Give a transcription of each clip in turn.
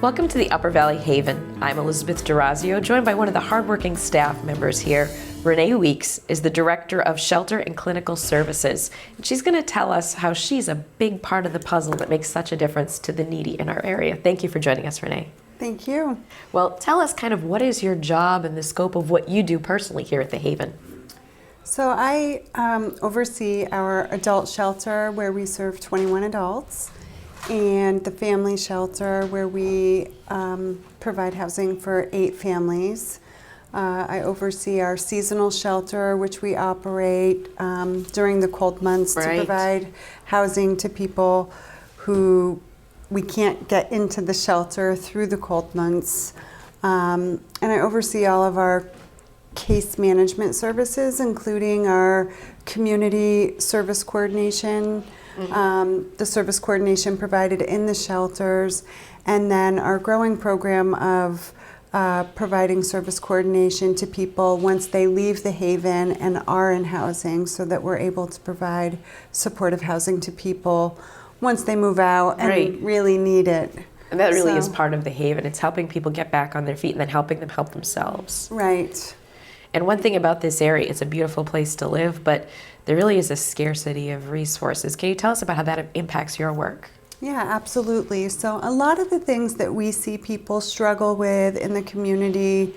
Welcome to the Upper Valley Haven. I'm Elizabeth Durazio, joined by one of the hardworking staff members here. Renee Weeks is the Director of Shelter and Clinical Services. And she's going to tell us how she's a big part of the puzzle that makes such a difference to the needy in our area. Thank you for joining us, Renee. Thank you. Well, tell us kind of what is your job and the scope of what you do personally here at the Haven. So I oversee our adult shelter where we serve 21 adults, and the family shelter where we provide housing for 8 families. I oversee our seasonal shelter, which we operate during the cold months to provide housing to people who we can't get into the shelter through the cold months. And I oversee all of our case management services, including our community service coordination, the service coordination provided in the shelters, and then our growing program of providing service coordination to people once they leave the Haven and are in housing, so that we're able to provide supportive housing to people once they move out and really need it. And that really is part of the Haven. It's helping people get back on their feet and then helping them help themselves. Right. And one thing about this area, it's a beautiful place to live, but there really is a scarcity of resources. Can you tell us about how that impacts your work? Yeah, absolutely. So a lot of the things that we see people struggle with in the community,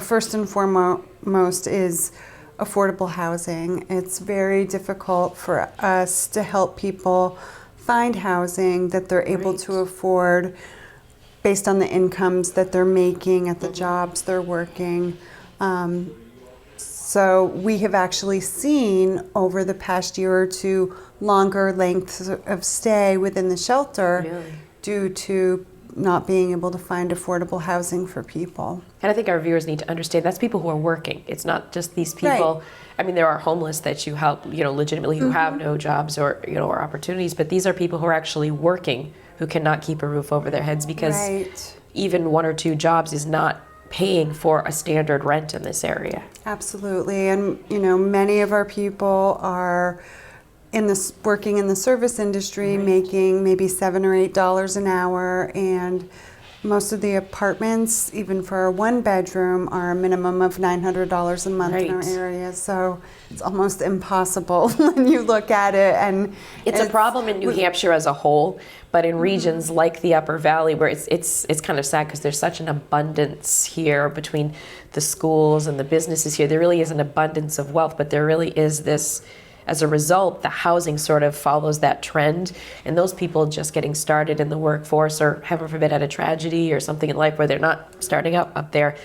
first and foremost, is affordable housing. It's very difficult for us to help people find housing that they're able to afford based on the incomes that they're making at the jobs they're working. So we have actually seen over the past year or two longer lengths of stay within the shelter due to not being able to find affordable housing for people. And I think our viewers need to understand that's people who are working. It's not just these people. I mean, there are homeless that you help, legitimately who have no jobs or, or opportunities, but these are people who are actually working who cannot keep a roof over their heads because even 1 or 2 jobs is not paying for a standard rent in this area. Absolutely. And, many of our people are working in the service industry, making maybe $7 or $8 an hour, and most of the apartments, even for a 1-bedroom, are a minimum of $900 a month in our area. So it's almost impossible when you look at it. And it's a problem in New Hampshire as a whole, but in regions like the Upper Valley, where it's kind of sad because there's such an abundance here between the schools and the businesses here. There really is an abundance of wealth, but there really is this. As a result, the housing sort of follows that trend, and those people just getting started in the workforce, or heaven forbid had a tragedy or something in life where they're not starting out up there,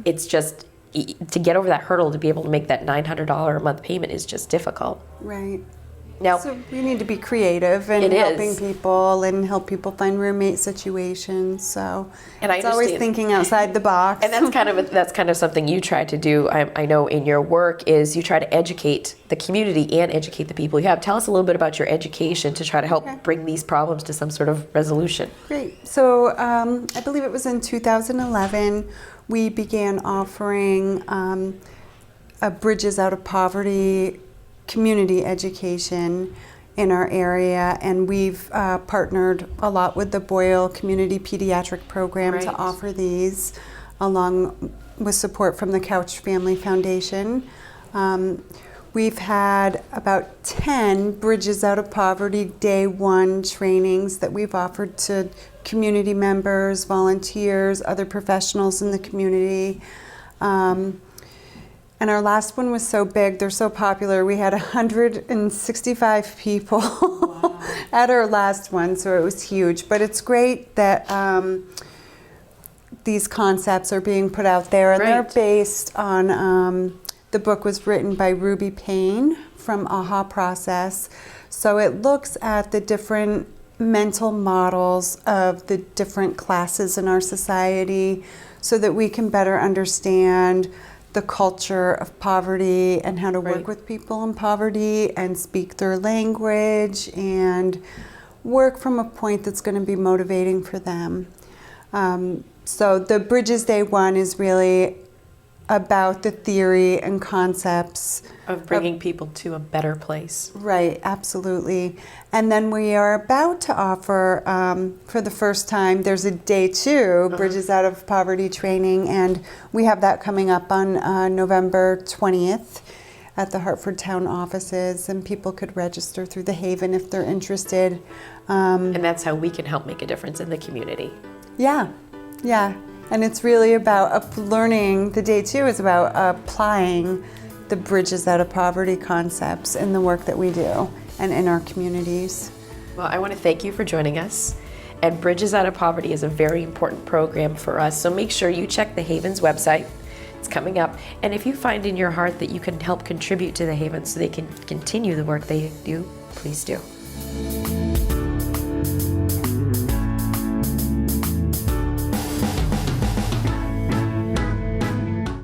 it's just, to get over that hurdle to be able to make that $900 a month payment is just difficult. Right. Now, so we need to be creative in helping people and help people find roommate situations. So it's always thinking outside the box. And that's kind of something you try to do. I know in your work is you try to educate the community and educate the people you have. Tell us a little bit about your education to try to help bring these problems to some sort of resolution. Great. So I believe it was in 2011 we began offering a Bridges Out of Poverty community education in our area, and we've partnered a lot with the Boyle Community Pediatric Program to offer these, along with support from the Couch Family Foundation. We've had about 10 Bridges Out of Poverty Day 1 trainings that we've offered to community members, volunteers, other professionals in the community. And our last one was so big, they're so popular, we had 165 people at our last one, so it was huge. But it's great that these concepts are being put out there, and they're based on, the book was written by Ruby Payne from AHA Process. So it looks at the different mental models of the different classes in our society so that we can better understand the culture of poverty and how to work with people in poverty and speak their language and work from a point that's going to be motivating for them. So the Bridges Day 1 is really about the theory and concepts Of bringing people to a better place. Right, absolutely. And then we are about to offer, for the first time, there's a day 2, Bridges Out of Poverty training, and we have that coming up on November 20th at the Hartford Town offices, and people could register through the Haven if they're interested. And that's how we can help make a difference in the community. Yeah, yeah. And it's really about learning, the day 2 is about applying the Bridges Out of Poverty concepts in the work that we do and in our communities. Well, I want to thank you for joining us. And Bridges Out of Poverty is a very important program for us. So make sure you check the Haven's website. It's coming up. And if you find in your heart that you can help contribute to the Haven so they can continue the work they do, please do.